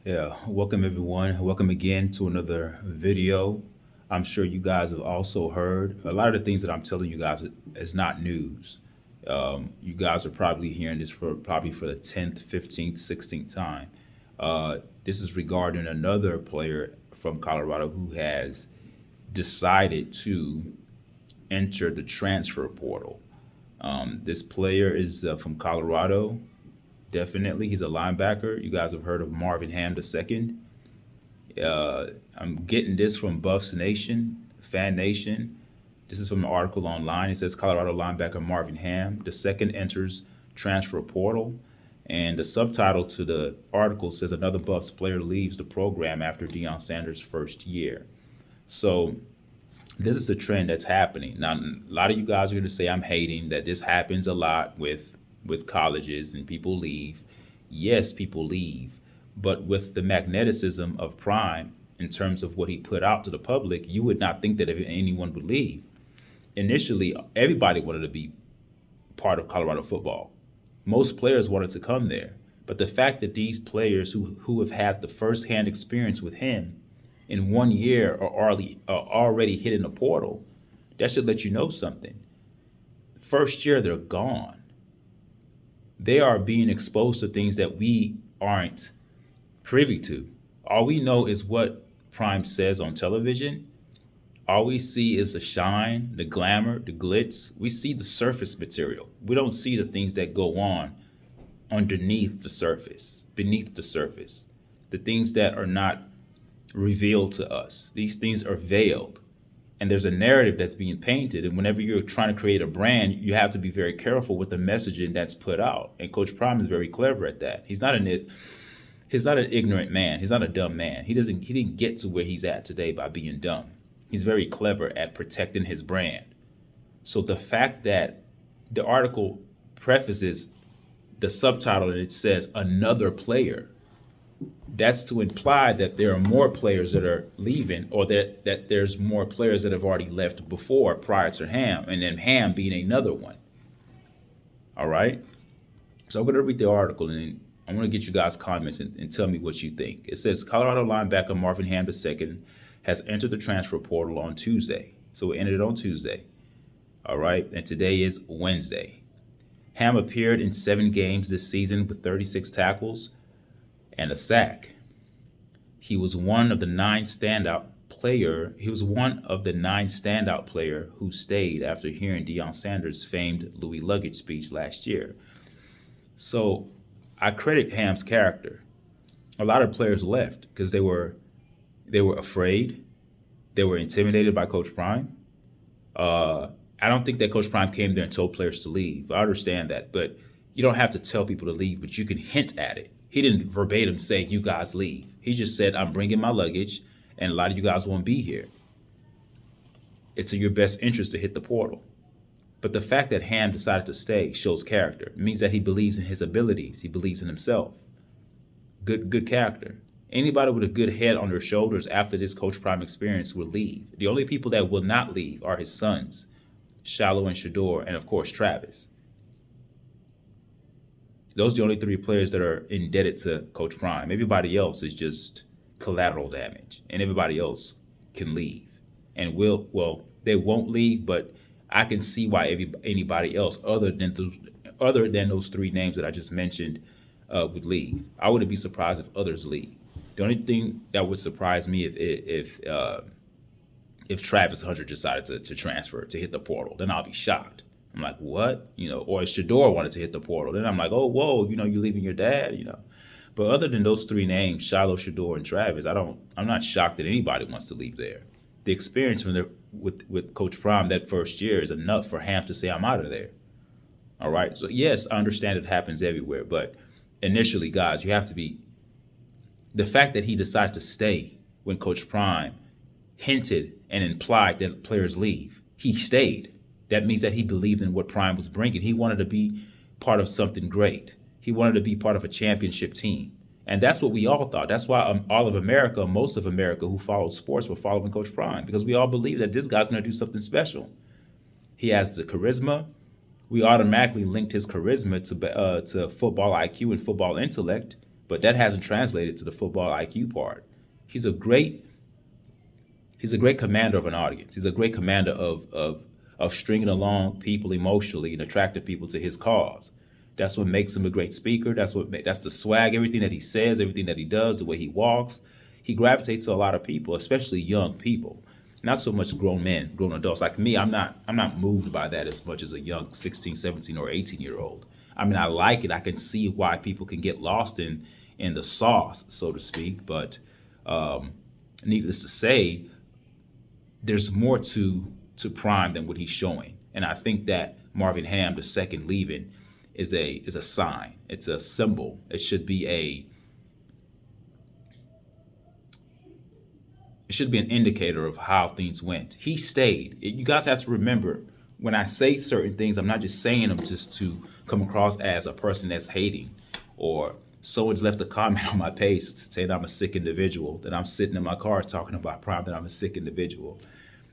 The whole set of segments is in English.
Yeah, welcome everyone. Welcome again to another video. I'm sure you guys have also heard a lot of the things that I'm telling you guys is not news. You guys are probably hearing this for the 10th, 15th, 16th time. This is regarding another player from Colorado who has decided to enter the transfer portal. This player is from Colorado. Definitely, he's a linebacker. You guys have heard of Marvin Ham II. I'm getting this from Buffs Nation, Fan Nation. This is from an article online. It says Colorado linebacker Marvin Ham II enters transfer portal. And the subtitle to the article says another Buffs player leaves the program after Deion Sanders' first year. So this is a trend that's happening. Now, a lot of you guys are going to say I'm hating that this happens a lot with colleges and people leave. Yes, people leave, but with the magneticism of Prime in terms of what he put out to the public, you would not think that anyone would leave. Initially, everybody wanted to be part of Colorado football. Most players wanted to come there, but the fact that these players who have had the firsthand experience with him in 1 year are already hitting the portal, that should let you know something. First year, they're gone. They are being exposed to things that we aren't privy to. All we know is what Prime says on television. All we see is the shine, the glamour, the glitz. We see the surface material. We don't see the things that go on underneath the surface, beneath the surface, the things that are not revealed to us. These things are veiled. And there's a narrative that's being painted. And whenever you're trying to create a brand, you have to be very careful with the messaging that's put out. And Coach Prime is very clever at that. He's not an ignorant man. He's not a dumb man. He didn't get to where he's at today by being dumb. He's very clever at protecting his brand. So the fact that the article prefaces the subtitle and it says another player, that's to imply that there are more players that are leaving, or that there's more players that have already left before, prior to Ham, and then Ham being another one. All right. So I'm going to read the article, and I'm going to get you guys comments and tell me what you think. It says Colorado linebacker Marvin Ham II has entered the transfer portal on Tuesday. So it ended on Tuesday. All right. And today is Wednesday. Ham appeared in 7 games this season with 36 tackles and a sack. He was one of the 9 standout player. He was one of the 9 standout player who stayed after hearing Deion Sanders' famed Louis Luggage speech last year. So I credit Ham's character. A lot of players left because they were afraid. They were intimidated by Coach Prime. I don't think that Coach Prime came there and told players to leave. I understand that, but you don't have to tell people to leave, but you can hint at it. He didn't verbatim say, you guys leave. He just said, I'm bringing my luggage, and a lot of you guys won't be here. It's in your best interest to hit the portal. But the fact that Ham decided to stay shows character. It means that he believes in his abilities. He believes in himself. Good character. Anybody with a good head on their shoulders after this Coach Prime experience will leave. The only people that will not leave are his sons, Shallow and Shador, and of course, Travis. Those are the only 3 players that are indebted to Coach Prime. Everybody else is just collateral damage, and everybody else can leave. And they won't leave, but I can see why anybody else other than those 3 names that I just mentioned would leave. I wouldn't be surprised if others leave. The only thing that would surprise me if Travis Hunter decided to transfer, to hit the portal, then I'll be shocked. I'm like, what? Or if Shador wanted to hit the portal, then I'm like, oh, whoa, you're leaving your dad, But other than those 3 names, Shiloh, Shador, and Travis, I'm not shocked that anybody wants to leave there. The experience with Coach Prime that first year is enough for Ham to say, I'm out of there. All right. So yes, I understand it happens everywhere, but initially, guys, you have to be. The fact that he decided to stay when Coach Prime hinted and implied that players leave, he stayed. That means that he believed in what Prime was bringing. He wanted to be part of something great. He wanted to be part of a championship team. And that's what we all thought. That's why all of America, most of America who followed sports were following Coach Prime, because we all believe that this guy's going to do something special. He has the charisma. We automatically linked his charisma to football IQ and football intellect. but that hasn't translated to the football IQ part. He's a great he's a great commander of an audience. He's a great commander of stringing along people emotionally and attracting people to his cause. That's what makes him a great speaker. That's the swag, everything that he says, everything that he does, the way he walks. He gravitates to a lot of people, especially young people. Not so much grown men, grown adults. Like me, I'm not moved by that as much as a young 16, 17, or 18-year-old. I mean, I like it. I can see why people can get lost in the sauce, so to speak. But needless to say, there's more to Prime than what he's showing. And I think that Marvin Ham, the second leaving, is a sign. It's a symbol. It should be an indicator of how things went. He stayed. You guys have to remember, when I say certain things, I'm not just saying them just to come across as a person that's hating, or someone's left a comment on my page saying I'm a sick individual, that I'm sitting in my car talking about Prime, that I'm a sick individual.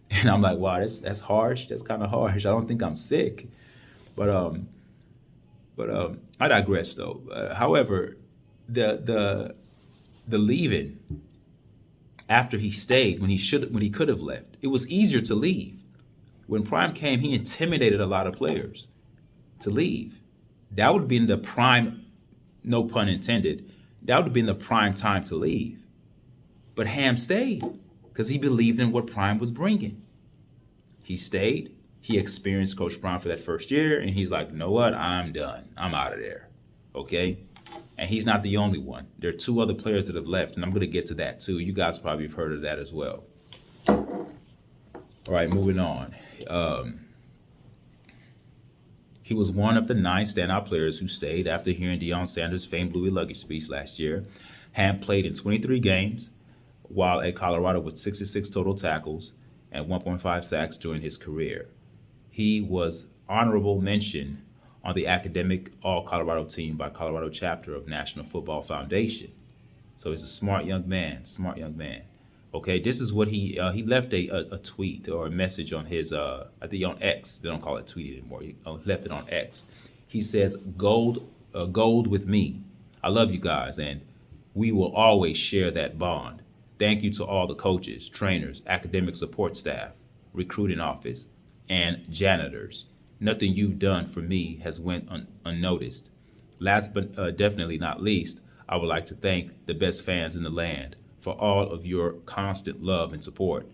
And I'm like, wow, that's harsh. That's kind of harsh. I don't think I'm sick. But I digress though. However, the leaving after he stayed when he could have left, it was easier to leave. When Prime came, he intimidated a lot of players to leave. That would have been the prime, no pun intended, that would have been the prime time to leave. But Ham stayed because he believed in what Prime was bringing. He stayed. He experienced Coach Prime for that first year, and he's like, you know what? I'm done. I'm out of there. Okay? And he's not the only one. There are two other players that have left, and I'm going to get to that too. You guys probably have heard of that as well. All right, moving on. He was one of the 9 standout players who stayed after hearing Deion Sanders' famed Louis Luggage speech last year. Ham played in 23 games while at Colorado with 66 total tackles and 1.5 sacks during his career. He was honorable mention on the academic All-Colorado team by Colorado chapter of National Football Foundation. So he's a smart young man. Okay, this is what he left a tweet or a message on his, I think on X. They don't call it tweet anymore. He left it on X. He says, gold with me. I love you guys, and we will always share that bond. Thank you to all the coaches, trainers, academic support staff, recruiting office, and janitors. Nothing you've done for me has went unnoticed. Last but definitely not least, I would like to thank the best fans in the land for all of your constant love and support.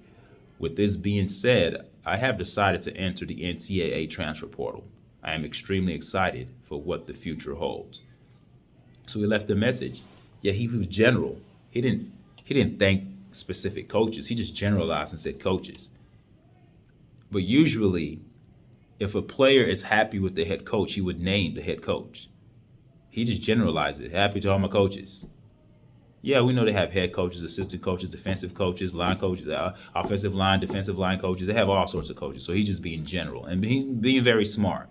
With this being said, I have decided to enter the NCAA transfer portal. I am extremely excited for what the future holds. So he left the message. Yeah, he was general. He didn't thank specific coaches. He just generalized and said coaches. But usually, if a player is happy with the head coach, he would name the head coach. He just generalized it. Happy to all my coaches. Yeah, we know they have head coaches, assistant coaches, defensive coaches, line coaches, offensive line, defensive line coaches. They have all sorts of coaches. So he's just being general and being very smart.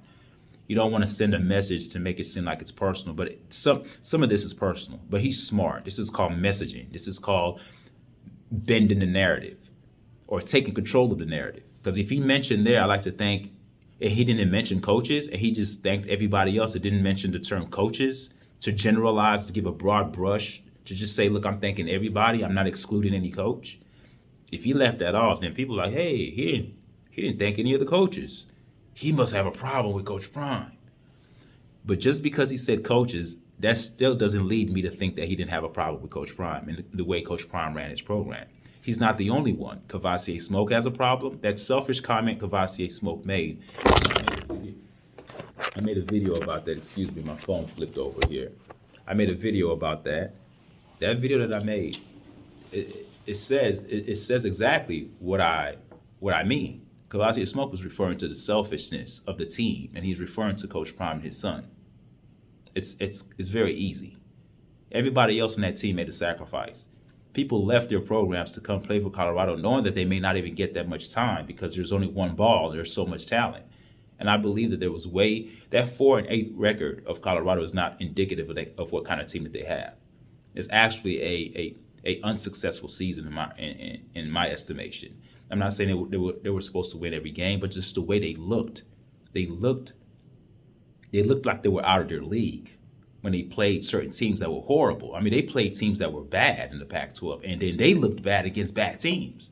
You don't want to send a message to make it seem like it's personal, but some of this is personal. But he's smart. This is called messaging. This is called bending the narrative or taking control of the narrative. Because if he mentioned there, I like to think, and he didn't mention coaches, and he just thanked everybody else that didn't mention the term coaches, to generalize, to give a broad brush, to just say, look, I'm thanking everybody. I'm not excluding any coach. If he left that off, then people are like, hey, he didn't thank any of the coaches. He must have a problem with Coach Prime. But just because he said coaches, that still doesn't lead me to think that he didn't have a problem with Coach Prime and the way Coach Prime ran his program. He's not the only one. Cavassier Smoke has a problem. That selfish comment Cavassier Smoke made. I made a video about that. Excuse me, my phone flipped over here. I made a video about that. That video that I made, it says exactly what I mean. Cavassier Smoke was referring to the selfishness of the team, and he's referring to Coach Prime and his son. It's very easy. Everybody else on that team made a sacrifice. People left their programs to come play for Colorado knowing that they may not even get that much time because there's only one ball, there's so much talent. And I believe that there was that 4-8 record of Colorado is not indicative of what kind of team that they have. It's actually a unsuccessful season in my estimation. I'm not saying they were supposed to win every game, but just the way they looked like they were out of their league. when they played certain teams that were horrible. I mean, they played teams that were bad in the Pac-12, and then they looked bad against bad teams.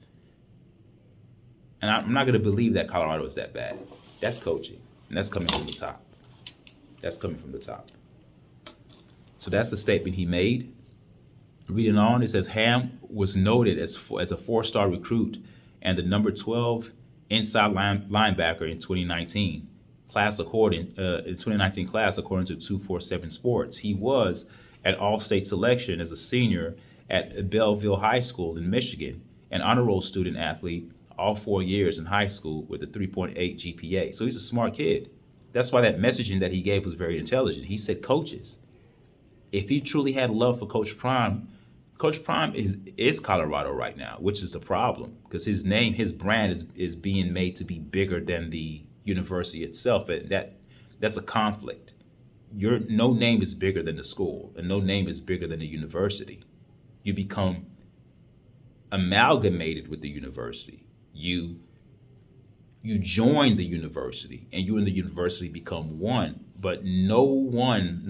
And I'm not going to believe that Colorado is that bad. That's coaching, and that's coming from the top. That's coming from the top. So that's the statement he made. Reading on, it says Ham was noted as a 4-star recruit and the number 12 inside linebacker in 2019 class, according to 247 Sports. He was an All-State selection as a senior at Belleville High School in Michigan, an honor roll student athlete all 4 years in high school with a 3.8 GPA. So he's a smart kid. That's why that messaging that he gave was very intelligent. He said, coaches, if he truly had love for Coach Prime is Colorado right now, which is the problem because his name, his brand is being made to be bigger than the university itself. And that's a conflict. Your no name is bigger than the school, and no name is bigger than the university. You become amalgamated with the university. You join the university, and you and the university become one. But no one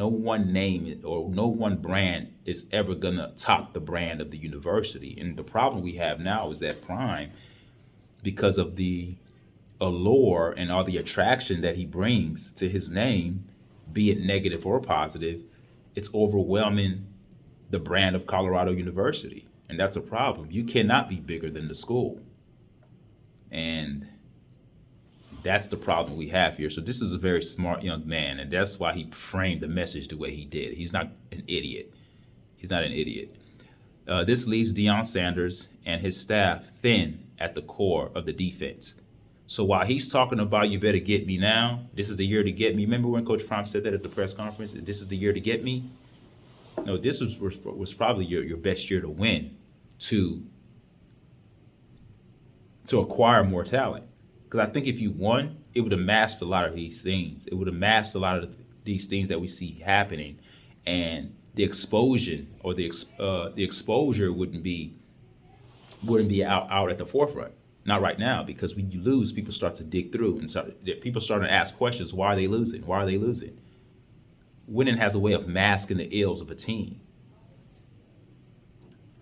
name or no one brand is ever gonna top the brand of the university. And the problem we have now is that Prime, because of the allure and all the attraction that he brings to his name, be it negative or positive, it's overwhelming the brand of Colorado University. And that's a problem. You cannot be bigger than the school. And that's the problem we have here. So this is a very smart young man, and that's why he framed the message the way he did. He's not an idiot. He's not an idiot. This leaves Deion Sanders and his staff thin at the core of the defense. So while he's talking about you better get me now, this is the year to get me. Remember when Coach Prime said that at the press conference? This is the year to get me? No, this was probably your best year to win, to acquire more talent. Because I think if you won, it would have masked a lot of these things. It would have masked a lot of these things that we see happening, and the exposure or the exposure wouldn't be out at the forefront. Not right now, because when you lose, people start to dig through and people start to ask questions. Why are they losing? Why are they losing? Winning has a way of masking the ills of a team.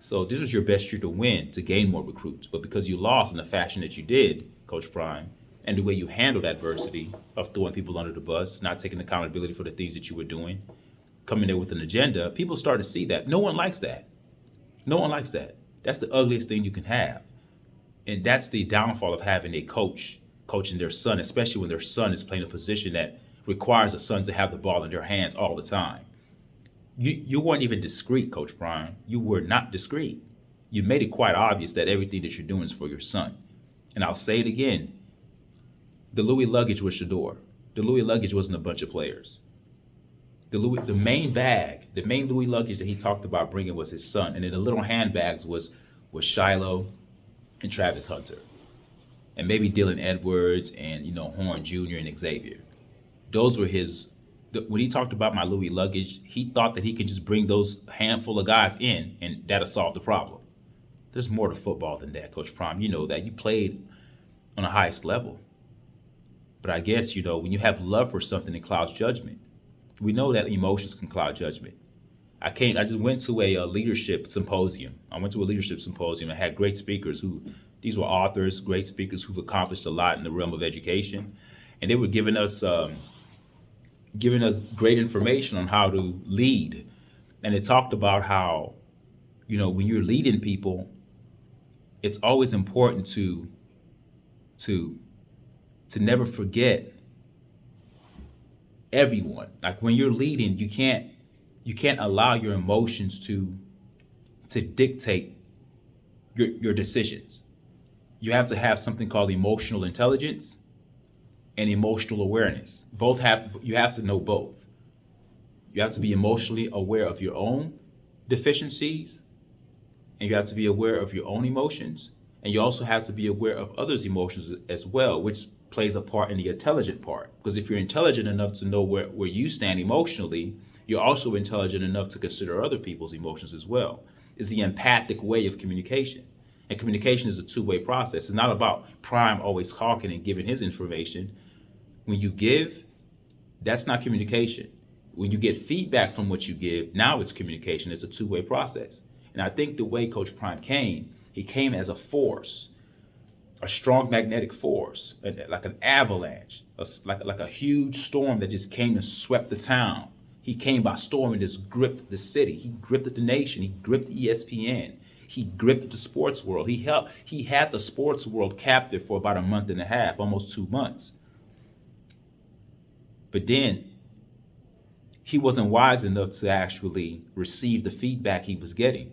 So this is your best year to win, to gain more recruits. But because you lost in the fashion that you did, Coach Prime, and the way you handled adversity of throwing people under the bus, not taking accountability for the things that you were doing, coming there with an agenda, people start to see that. No one likes that. No one likes that. That's the ugliest thing you can have. And that's the downfall of having a coach coaching their son, especially when their son is playing a position that requires a son to have the ball in their hands all the time. You weren't even discreet, Coach Prime. You were not discreet. You made it quite obvious that everything that you're doing is for your son. And I'll say it again. The Louis luggage was Shador. The Louis luggage wasn't a bunch of players. The main Louis luggage that he talked about bringing was his son. And then the little handbags was Shiloh and Travis Hunter. And maybe Dylan Edwards and, Horn Jr. and Xavier. Those were when he talked about my Louis luggage, he thought that he could just bring those handful of guys in and that'll solve the problem. There's more to football than that, Coach Prime. You know that. You played on the highest level. But I guess, when you have love for something, it clouds judgment. We know that emotions can cloud judgment. I just went to a leadership symposium. I had great speakers these were authors, great speakers who've accomplished a lot in the realm of education. And they were giving us great information on how to lead. And it talked about how, when you're leading people, it's always important to never forget everyone. Like when you're leading, you can't allow your emotions to dictate your decisions. You have to have something called emotional intelligence and emotional awareness. You have to know both. You have to be emotionally aware of your own deficiencies, and you have to be aware of your own emotions, and you also have to be aware of others' emotions as well, which plays a part in the intelligent part. Because if you're intelligent enough to know where you stand emotionally, you're also intelligent enough to consider other people's emotions as well. It's the empathic way of communication. And communication is a two-way process. It's not about Prime always talking and giving his information. When you give, that's not communication. When you get feedback from what you give, now it's communication. It's a two-way process. And I think the way Coach Prime came, he came as a force, a strong magnetic force, like an avalanche, like a huge storm that just came and swept the town. He came by storm and just gripped the city. He gripped the nation. He gripped ESPN. He gripped the sports world. He had the sports world captive for about a month and a half, almost 2 months. But then he wasn't wise enough to actually receive the feedback he was getting.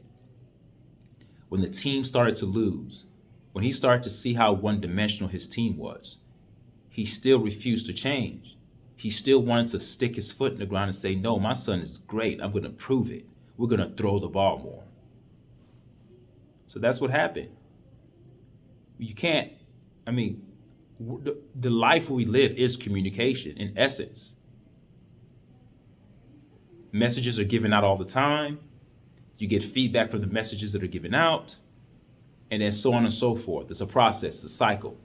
When the team started to lose, when he started to see how one-dimensional his team was, he still refused to change. He still wanted to stick his foot in the ground and say, no, my son is great. I'm going to prove it. We're going to throw the ball more. So that's what happened. You can't, the life we live is communication in essence. Messages are given out all the time. You get feedback from the messages that are given out, and then so on and so forth. It's a process, a cycle.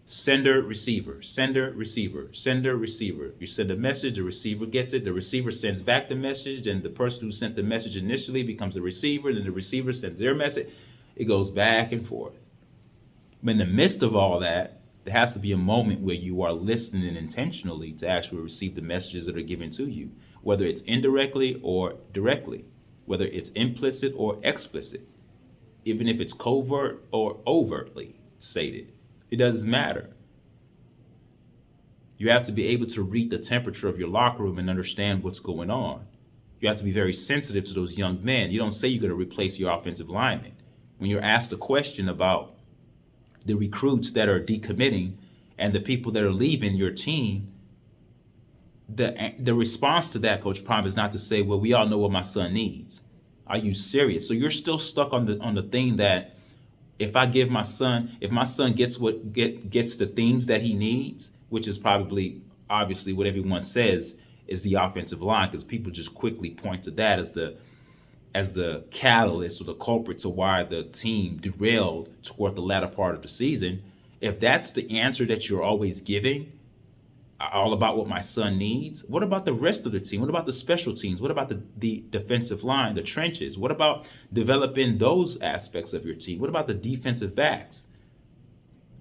Sender, receiver, sender, receiver, sender, receiver. You send a message, the receiver gets it, the receiver sends back the message, then the person who sent the message initially becomes the receiver, then the receiver sends their message. It goes back and forth. But in the midst of all that, there has to be a moment where you are listening intentionally to actually receive the messages that are given to you, whether it's indirectly or directly, whether it's implicit or explicit, even if it's covert or overtly stated. It doesn't matter. You have to be able to read the temperature of your locker room and understand what's going on. You have to be very sensitive to those young men. You don't say you're going to replace your offensive lineman. When you're asked a question about the recruits that are decommitting and the people that are leaving your team, the response to that, Coach Prime, is not to say, well, we all know what my son needs. Are you serious? So you're still stuck on the thing that if my son gets the things that he needs, which is probably obviously what everyone says is the offensive line, because people just quickly point to that as the catalyst or the culprit to why the team derailed toward the latter part of the season. If that's the answer that you're always giving, all about what my son needs, what about the rest of the team? What about the special teams? What about the defensive line, the trenches? What about developing those aspects of your team? What about the defensive backs?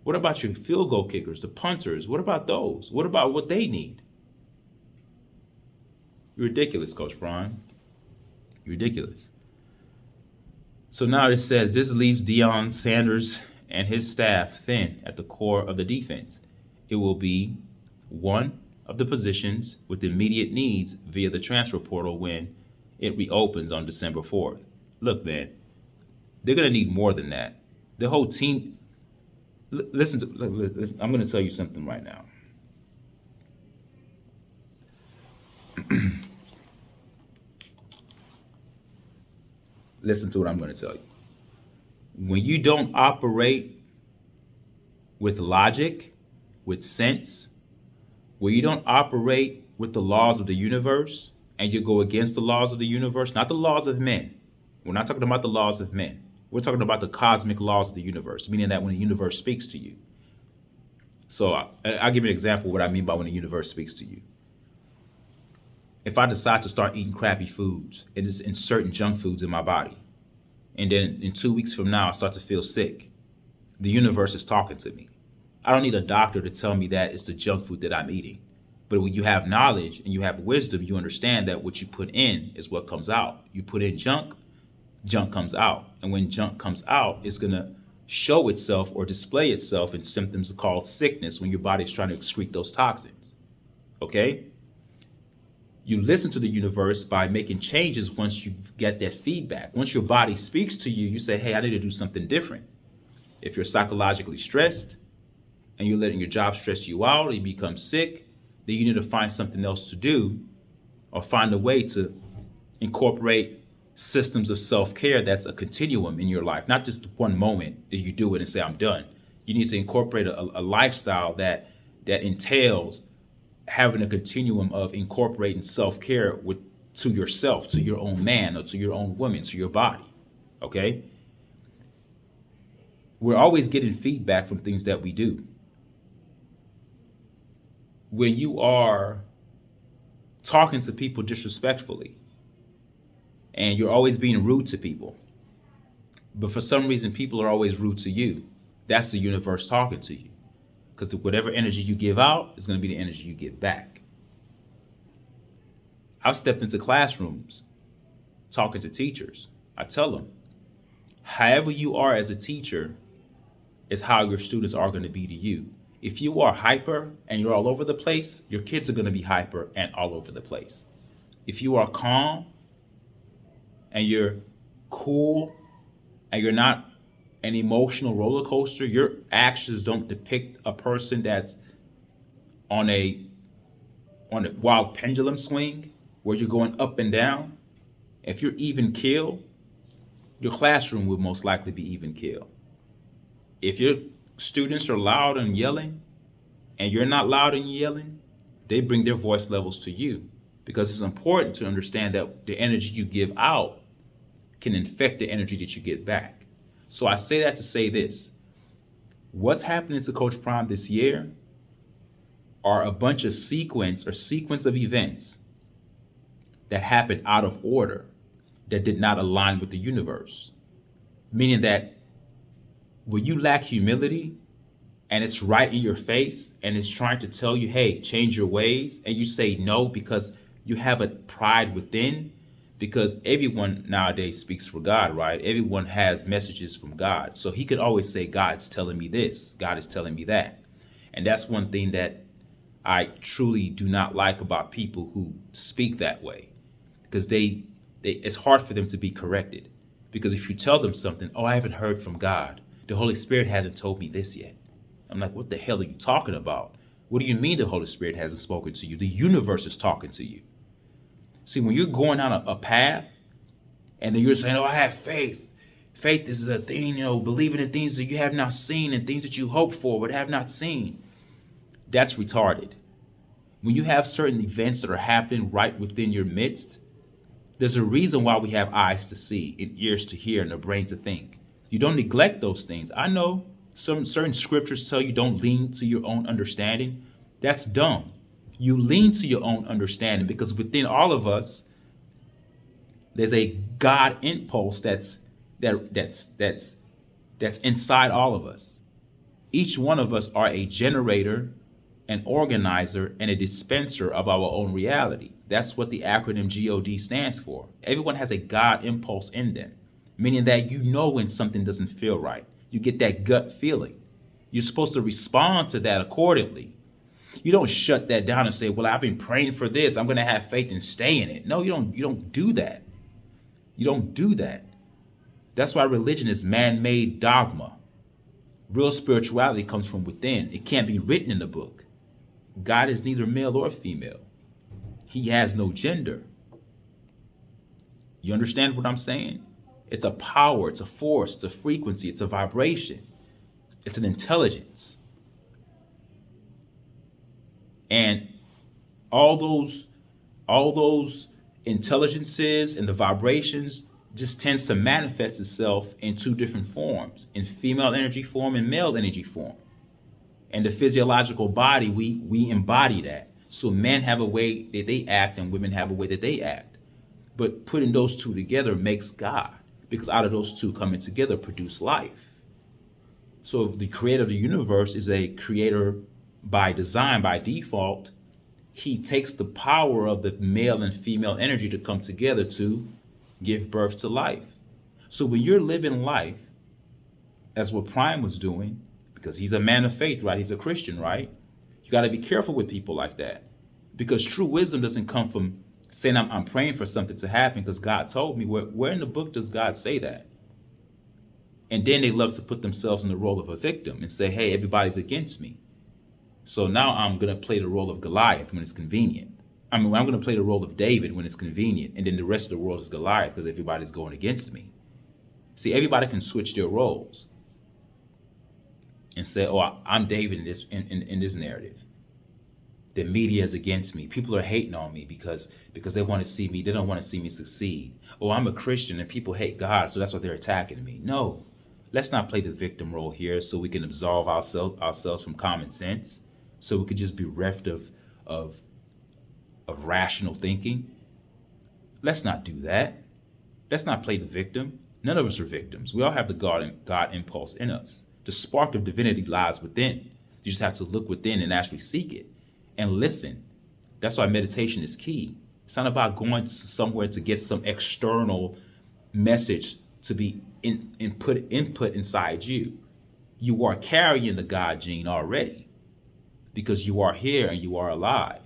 What about your field goal kickers, the punters? What about those? What about what they need? You're ridiculous, Coach Brian. You're ridiculous. So now it says this leaves Deion Sanders and his staff thin at the core of the defense. It will be one of the positions with immediate needs via the transfer portal when it reopens on December 4th. Look, man, they're going to need more than that. The whole team, listen, I'm going to tell you something right now. Listen to what I'm going to tell you. When you don't operate with logic, with sense, where you don't operate with the laws of the universe and you go against the laws of the universe, not the laws of men. We're not talking about the laws of men. We're talking about the cosmic laws of the universe, meaning that when the universe speaks to you. So I'll give you an example of what I mean by when the universe speaks to you. If I decide to start eating crappy foods and just insert junk foods in my body, and then in 2 weeks from now I start to feel sick, the universe is talking to me. I don't need a doctor to tell me that it's the junk food that I'm eating. But when you have knowledge and you have wisdom, you understand that what you put in is what comes out. You put in junk, junk comes out. And when junk comes out, it's going to show itself or display itself in symptoms called sickness when your body is trying to excrete those toxins. Okay? You listen to the universe by making changes once you get that feedback. Once your body speaks to you, you say, hey, I need to do something different. If you're psychologically stressed, and you're letting your job stress you out, or you become sick, then you need to find something else to do or find a way to incorporate systems of self-care that's a continuum in your life, not just one moment that you do it and say, I'm done. You need to incorporate a lifestyle that entails having a continuum of incorporating self-care to yourself, to your own man or to your own woman, to your body, okay? We're always getting feedback from things that we do. When you are talking to people disrespectfully, and you're always being rude to people. But for some reason, people are always rude to you. That's the universe talking to you. Because whatever energy you give out is going to be the energy you get back. I've stepped into classrooms talking to teachers. I tell them, however you are as a teacher is how your students are going to be to you. If you are hyper and you're all over the place, your kids are going to be hyper and all over the place. If you are calm and you're cool and you're not an emotional roller coaster, your actions don't depict a person that's on a wild pendulum swing where you're going up and down. If you're even keel, your classroom will most likely be even keel. If your students are loud and yelling and you're not loud and yelling, they bring their voice levels to you, because it's important to understand that the energy you give out can infect the energy that you get back. So I say that to say this. What's happening to Coach Prime this year are a bunch of sequence of events that happened out of order, that did not align with the universe. Meaning that when you lack humility and it's right in your face and it's trying to tell you, hey, change your ways, and you say no because you have a pride within, because everyone nowadays speaks for God, right? Everyone has messages from God. So he could always say, God's telling me this, God is telling me that. And that's one thing that I truly do not like about people who speak that way, because it's hard for them to be corrected. Because if you tell them something, oh, I haven't heard from God, the Holy Spirit hasn't told me this yet. I'm like, what the hell are you talking about? What do you mean the Holy Spirit hasn't spoken to you? The universe is talking to you. See, when you're going on a path and then you're saying, oh, I have faith. Faith is a thing, believing in things that you have not seen and things that you hope for but have not seen. That's retarded. When you have certain events that are happening right within your midst, there's a reason why we have eyes to see and ears to hear and a brain to think. You don't neglect those things. I know some certain scriptures tell you don't lean to your own understanding. That's dumb. You lean to your own understanding because within all of us, there's a God impulse that's inside all of us. Each one of us are a generator, an organizer, and a dispenser of our own reality. That's what the acronym GOD stands for. Everyone has a God impulse in them, meaning that you know when something doesn't feel right. You get that gut feeling. You're supposed to respond to that accordingly. You don't shut that down and say, well, I've been praying for this, I'm going to have faith and stay in it. No, you don't do that. You don't do that. That's why religion is man-made dogma. Real spirituality comes from within. It can't be written in a book. God is neither male or female. He has no gender. You understand what I'm saying? It's a power, it's a force, it's a frequency, it's a vibration. It's an intelligence. And all those intelligences and the vibrations just tends to manifest itself in two different forms, in female energy form and male energy form. And the physiological body, we embody that. So men have a way that they act and women have a way that they act. But putting those two together makes God, because out of those two coming together produce life. So if the creator of the universe is a creator by design, by default, he takes the power of the male and female energy to come together to give birth to life. So when you're living life, as what Prime was doing, because he's a man of faith, right? He's a Christian, right? You got to be careful with people like that, because true wisdom doesn't come from saying I'm praying for something to happen because God told me. Where in the book does God say that? And then they love to put themselves in the role of a victim and say, hey, everybody's against me. So now I'm going to play the role of Goliath when it's convenient. I'm going to play the role of David when it's convenient. And then the rest of the world is Goliath because everybody's going against me. See, everybody can switch their roles and say, oh, I'm David in this narrative. The media is against me. People are hating on me because they want to see me. They don't want to see me succeed. Oh, I'm a Christian and people hate God, so that's why they're attacking me. No, let's not play the victim role here so we can absolve ourselves from common sense, so we could just be bereft of of rational thinking. Let's not do that. Let's not play the victim. None of us are victims. We all have the God impulse in us. The spark of divinity lies within. You just have to look within and actually seek it and listen. That's why meditation is key. It's not about going somewhere to get some external message to be input inside you. You are carrying the God gene already because you are here and you are alive.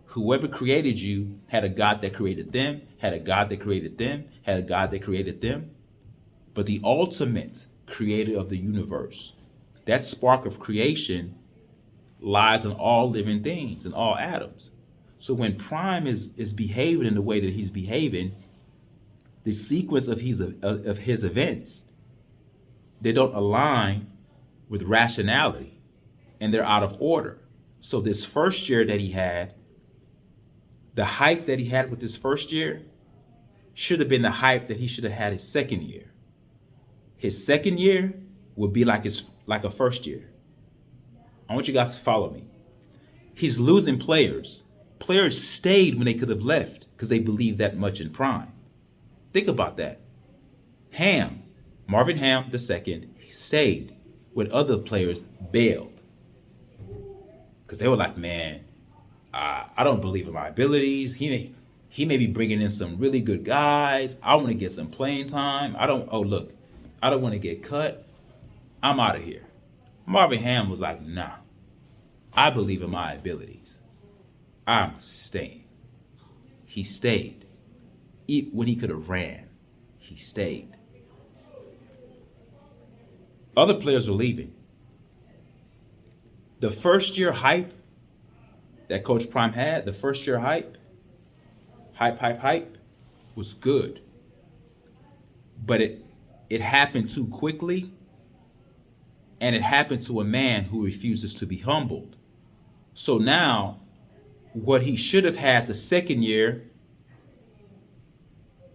Whoever created you had a God that created them, had a God that created them, had a God that created them. But the ultimate creator of the universe, that spark of creation, lies in all living things and all atoms. So when Prime is behaving in the way that he's behaving, the sequence of his events, they don't align with rationality and they're out of order. So this first year that he had, the hype that he had with this first year should have been the hype that he should have had his second year. His second year would be like a first year. I want you guys to follow me. He's losing players. Players stayed when they could have left because they believed that much in Prime. Think about that. Marvin Ham II, he stayed when other players bailed. Because they were like, man, I don't believe in my abilities. He may be bringing in some really good guys. I want to get some playing time. I don't want to get cut. I'm out of here. Marvin Ham was like, nah, I believe in my abilities. I'm staying. He stayed. When he could have ran, he stayed. Other players are leaving. The first year hype that Coach Prime had, the first year hype was good. But it happened too quickly, and it happened to a man who refuses to be humbled. So now, what he should have had the second year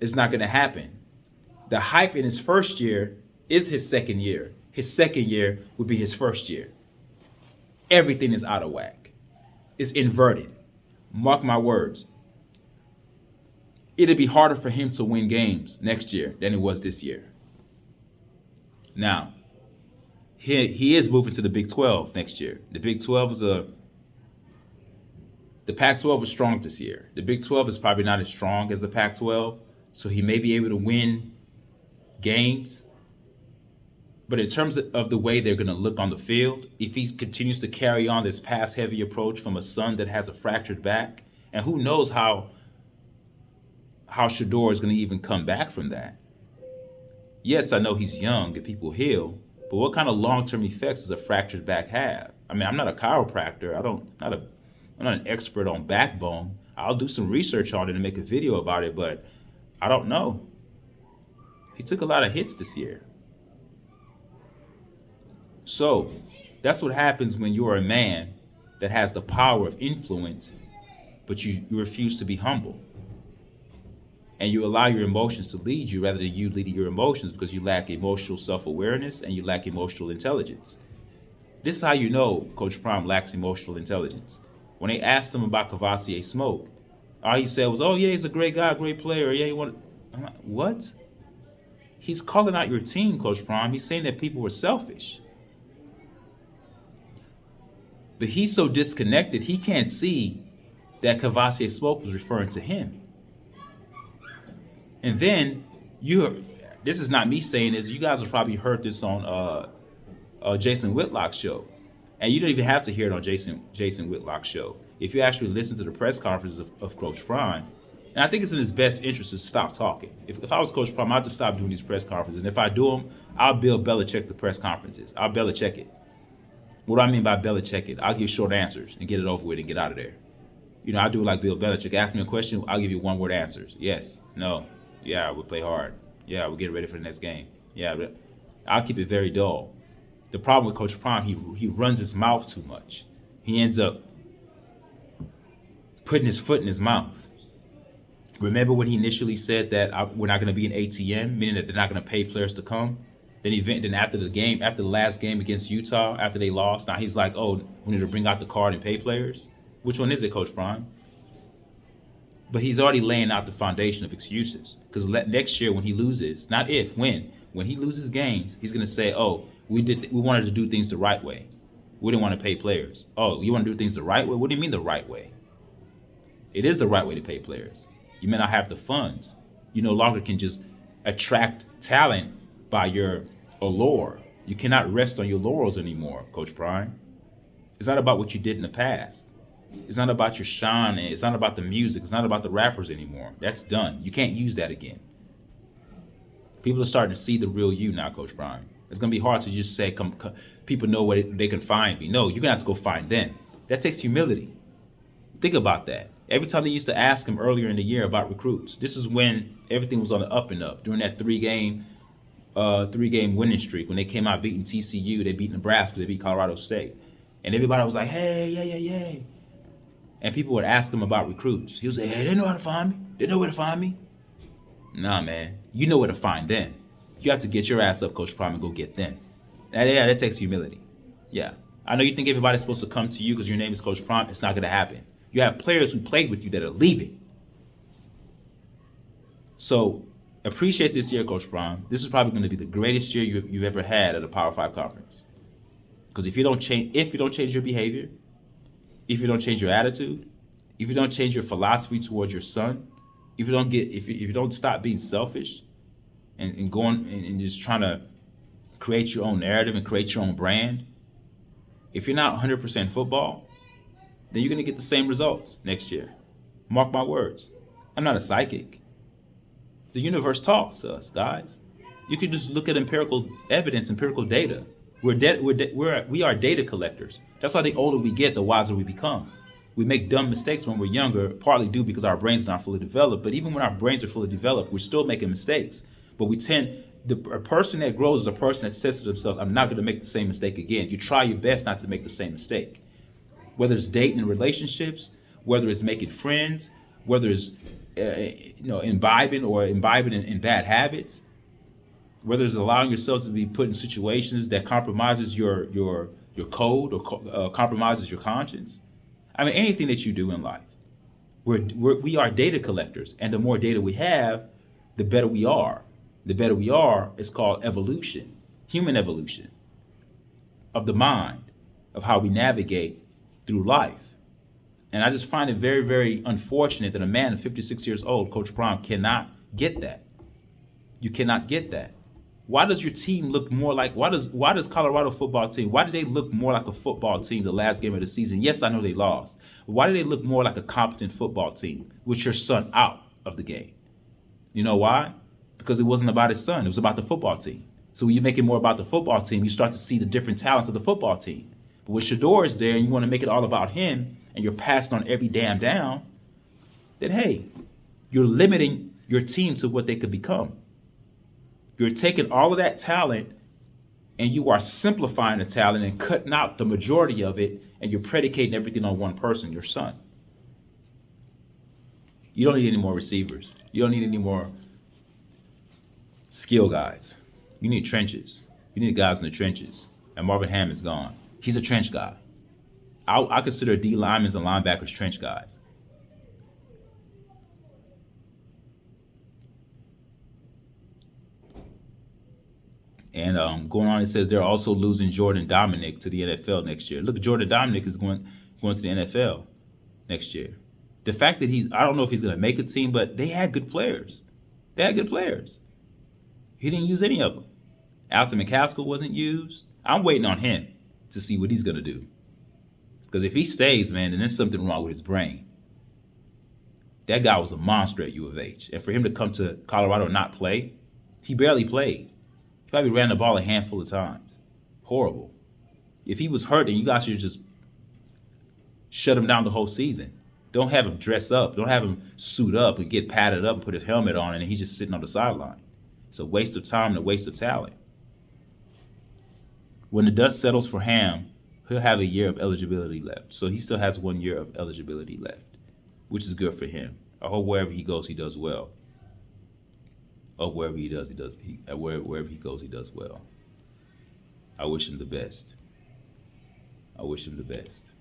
is not going to happen. The hype in his first year is his second year. His second year would be his first year. Everything is out of whack. It's inverted. Mark my words. It'll be harder for him to win games next year than it was this year. Now, he is moving to the Big 12 next year. The Big 12 is the Pac-12 was strong this year. The Big 12 is probably not as strong as the Pac-12, so he may be able to win games. But in terms of the way they're going to look on the field, if he continues to carry on this pass-heavy approach from a son that has a fractured back, and who knows how Shedeur is going to even come back from that. Yes, I know he's young and people heal, but what kind of long-term effects does a fractured back have? I mean, I'm not a chiropractor. I'm not an expert on backbone. I'll do some research on it and make a video about it, but I don't know. He took a lot of hits this year. So that's what happens when you're a man that has the power of influence, but you refuse to be humble. And you allow your emotions to lead you rather than you leading your emotions because you lack emotional self-awareness and you lack emotional intelligence. This is how you know Coach Prime lacks emotional intelligence. When they asked him about Cavassier Smoke, all he said was, oh, yeah, he's a great guy, great player. Yeah, I'm like, what? He's calling out your team, Coach Prime. He's saying that people were selfish. But he's so disconnected, he can't see that Cavassier Smoke was referring to him. And then, this is not me saying this, you guys have probably heard this on Jason Whitlock's show. And you don't even have to hear it on Jason Whitlock's show. If you actually listen to the press conferences of Coach Prime, and I think it's in his best interest to stop talking. If I was Coach Prime, I'd just stop doing these press conferences. And if I do them, I'll Bill Belichick the press conferences. I'll Belichick it. What do I mean by Belichick it? I'll give short answers and get it over with and get out of there. You know, I do like Bill Belichick. Ask me a question, I'll give you one-word answers. Yes, no, yeah, we'll play hard. Yeah, we'll get ready for the next game. Yeah, but I'll keep it very dull. The problem with Coach Prime, he runs his mouth too much. He ends up putting his foot in his mouth. Remember when he initially said that we're not going to be an ATM, meaning that they're not going to pay players to come? Then after the last game against Utah, after they lost, now he's like, oh, we need to bring out the card and pay players. Which one is it, Coach Prime? But he's already laying out the foundation of excuses. Because next year when he loses, not if, when he loses games, he's gonna say, "Oh, we wanted to do things the right way. We didn't want to pay players. Oh, you want to do things the right way? What do you mean the right way? It is the right way to pay players. You may not have the funds. You no longer can just attract talent by your allure. You cannot rest on your laurels anymore, Coach Prime. It's not about what you did in the past. It's not about your shine. It's not about the music. It's not about the rappers anymore. That's done. You can't use that again. People are starting to see the real you now, Coach Prime. It's going to be hard to just say, people know where they can find me. No, you're going to have to go find them. That takes humility. Think about that. Every time they used to ask him earlier in the year about recruits, this is when everything was on the up and up. During that three-game winning streak, when they came out beating TCU, they beat Nebraska, they beat Colorado State. And everybody was like, hey, yeah. And people would ask him about recruits. He would say, hey, they know how to find me. They know where to find me. Nah, man. You know where to find them. You have to get your ass up, Coach Prime, and go get them. That takes humility. Yeah. I know you think everybody's supposed to come to you because your name is Coach Prime. It's not going to happen. You have players who played with you that are leaving. So appreciate this year, Coach Prime. This is probably going to be the greatest year you've ever had at a Power 5 conference. Because if you don't change your behavior, if you don't change your attitude, if you don't change your philosophy towards your son, if you don't stop being selfish and going and just trying to create your own narrative and create your own brand, if you're not 100% football, then you're going to get the same results next year. Mark my words. I'm not a psychic. The universe talks to us, guys. You can just look at empirical evidence, empirical data. We are data collectors. That's why the older we get, the wiser we become. We make dumb mistakes when we're younger, partly due because our brains are not fully developed. But even when our brains are fully developed, we're still making mistakes. But a person that grows is a person that says to themselves, I'm not going to make the same mistake again. You try your best not to make the same mistake. Whether it's dating and relationships, whether it's making friends, whether it's imbibing in bad habits, whether it's allowing yourself to be put in situations that compromises your code or compromises your conscience. I mean, anything that you do in life. We are data collectors, and the more data we have, the better we are. The better we are is called evolution, human evolution of the mind, of how we navigate through life. And I just find it very, very unfortunate that a man of 56 years old, Coach Prime, cannot get that. You cannot get that. Why does your team look more like, why does Colorado football team, why do they look more like a football team the last game of the season? Yes, I know they lost. But why do they look more like a competent football team with your son out of the game? You know why? Because it wasn't about his son. It was about the football team. So when you make it more about the football team, you start to see the different talents of the football team. But when Shador is there and you want to make it all about him and you're passing on every damn down, then hey, you're limiting your team to what they could become. You're taking all of that talent and you are simplifying the talent and cutting out the majority of it, and you're predicating everything on one person, your son. You don't need any more receivers. You don't need any more skill guys. You need trenches. You need guys in the trenches. And Marvin Ham is gone. He's a trench guy. I consider D linemen and linebackers trench guys. And going on, it says they're also losing Jordan Dominic to the NFL next year. Look, Jordan Dominic is going to the NFL next year. The fact that I don't know if he's going to make a team, but they had good players. He didn't use any of them. Alton McCaskill wasn't used. I'm waiting on him to see what he's going to do. Because if he stays, man, then there's something wrong with his brain. That guy was a monster at U of H. And for him to come to Colorado and not play, he barely played. He probably ran the ball a handful of times. Horrible. If he was hurt, then you guys should just shut him down the whole season. Don't have him dress up. Don't have him suit up and get padded up and put his helmet on and he's just sitting on the sideline. It's a waste of time and a waste of talent. When the dust settles for Ham, he'll have a year of eligibility left. So he still has 1 year of eligibility left, which is good for him. I hope wherever he goes, he does well. Wherever he goes, he does well. I wish him the best. I wish him the best.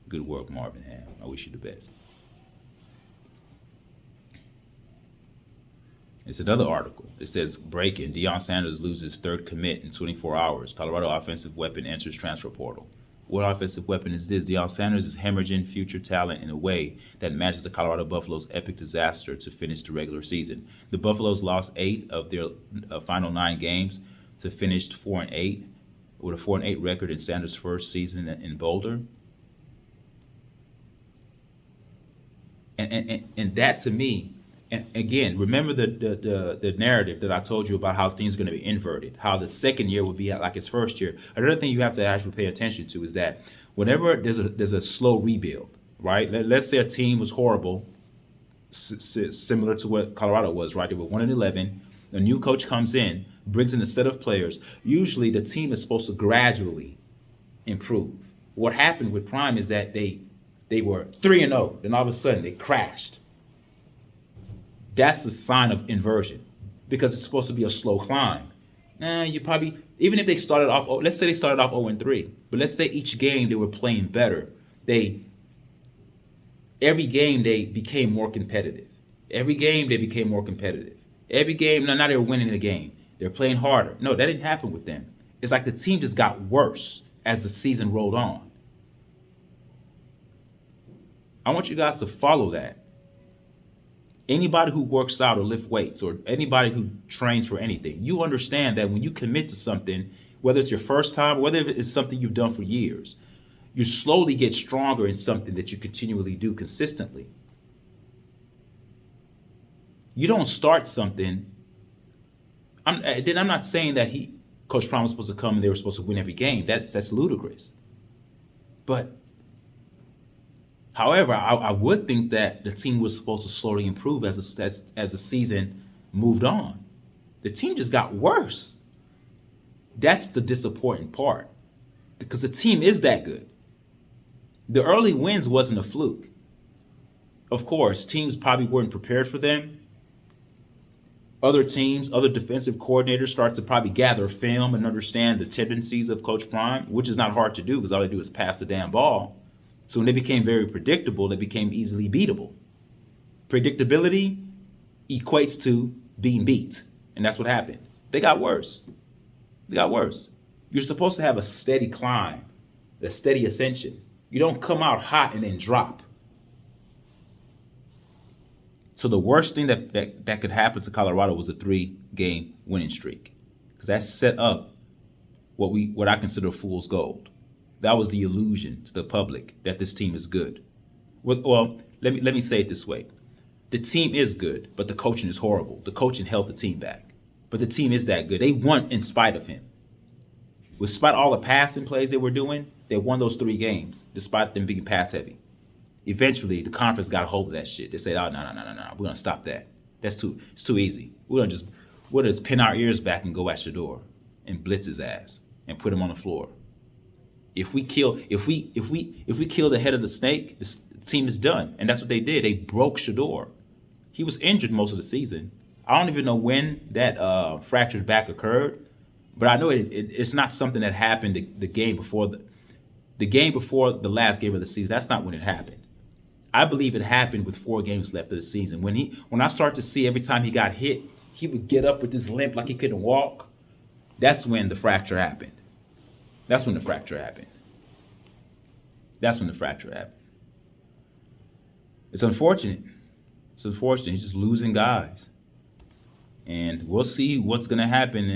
Good work, Marvin Ham. I wish you the best. It's another article. It says, breaking, Deion Sanders loses third commit in 24 hours. Colorado offensive weapon enters transfer portal. What offensive weapon is this? Deion Sanders is hemorrhaging future talent in a way that matches the Colorado Buffaloes' epic disaster to finish the regular season. The Buffaloes lost 8 of their final 9 games to finish 4-8 with a 4-8 record in Sanders' first season in Boulder. And that to me, and again, remember the narrative that I told you about how things are going to be inverted, how the second year will be like its first year. Another thing you have to actually pay attention to is that whenever there's a slow rebuild, right? Let's say a team was horrible, similar to what Colorado was, right? They were 1-11. A new coach comes in, brings in a set of players. Usually, the team is supposed to gradually improve. What happened with Prime is that they were 3-0, then all of a sudden they crashed. That's a sign of inversion because it's supposed to be a slow climb. You probably, even if they started off, let's say they started off 0-3, but let's say each game they were playing better. Every game they became more competitive. Every game they became more competitive. Every game, now they were winning the game. They're playing harder. No, that didn't happen with them. It's like the team just got worse as the season rolled on. I want you guys to follow that. Anybody who works out or lift weights or anybody who trains for anything, you understand that when you commit to something, whether it's your first time, whether it's something you've done for years, you slowly get stronger in something that you continually do consistently. You don't start something. I'm not saying that Coach Prime was supposed to come and they were supposed to win every game. That's ludicrous. But however, I would think that the team was supposed to slowly improve as the season moved on. The team just got worse. That's the disappointing part because the team is that good. The early wins wasn't a fluke. Of course, teams probably weren't prepared for them. Other teams, other defensive coordinators start to probably gather film and understand the tendencies of Coach Prime, which is not hard to do because all they do is pass the damn ball. So when they became very predictable, they became easily beatable. Predictability equates to being beat, and that's what happened. They got worse. You're supposed to have a steady climb, a steady ascension. You don't come out hot and then drop. So the worst thing that could happen to Colorado was a 3-game winning streak, because that set up what I consider fool's gold. That was the illusion to the public that this team is good. Well, let me say it this way. The team is good, but the coaching is horrible. The coaching held the team back. But the team is that good. They won in spite of him. Despite all the passing plays they were doing, they won those 3 games, despite them being pass heavy. Eventually, the conference got a hold of that shit. They said, oh, no, we're going to stop that. It's too easy. We'll just pin our ears back and go at Shador and blitz his ass and put him on the floor. If we kill the head of the snake, the team is done. And that's what they did. They broke Shador. He was injured most of the season. I don't even know when that fractured back occurred, but I know it's not something that happened the game before the last game of the season. That's not when it happened. I believe it happened with 4 games left of the season. When I start to see every time he got hit, he would get up with this limp like he couldn't walk. That's when the fracture happened. That's when the fracture happened. It's unfortunate. He's just losing guys. And we'll see what's going to happen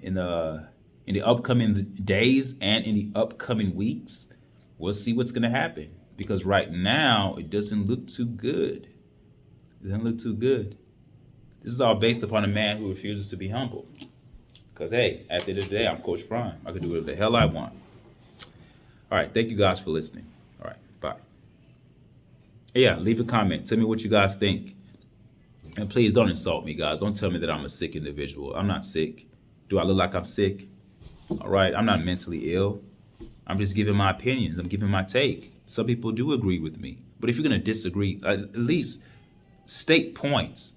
in the upcoming days and in the upcoming weeks. We'll see what's going to happen. Because right now, it doesn't look too good. This is all based upon a man who refuses to be humble. Because, hey, at the end of the day, I'm Coach Prime. I can do whatever the hell I want. All right, thank you guys for listening. All right, bye. Yeah, leave a comment. Tell me what you guys think. And please don't insult me, guys. Don't tell me that I'm a sick individual. I'm not sick. Do I look like I'm sick? All right, I'm not mentally ill. I'm just giving my opinions. I'm giving my take. Some people do agree with me. But if you're going to disagree, at least state points.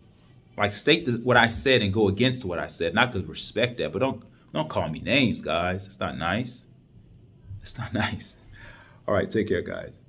Like state what I said and go against what I said. Not to respect that, but don't call me names, guys. It's not nice. All right, take care, guys.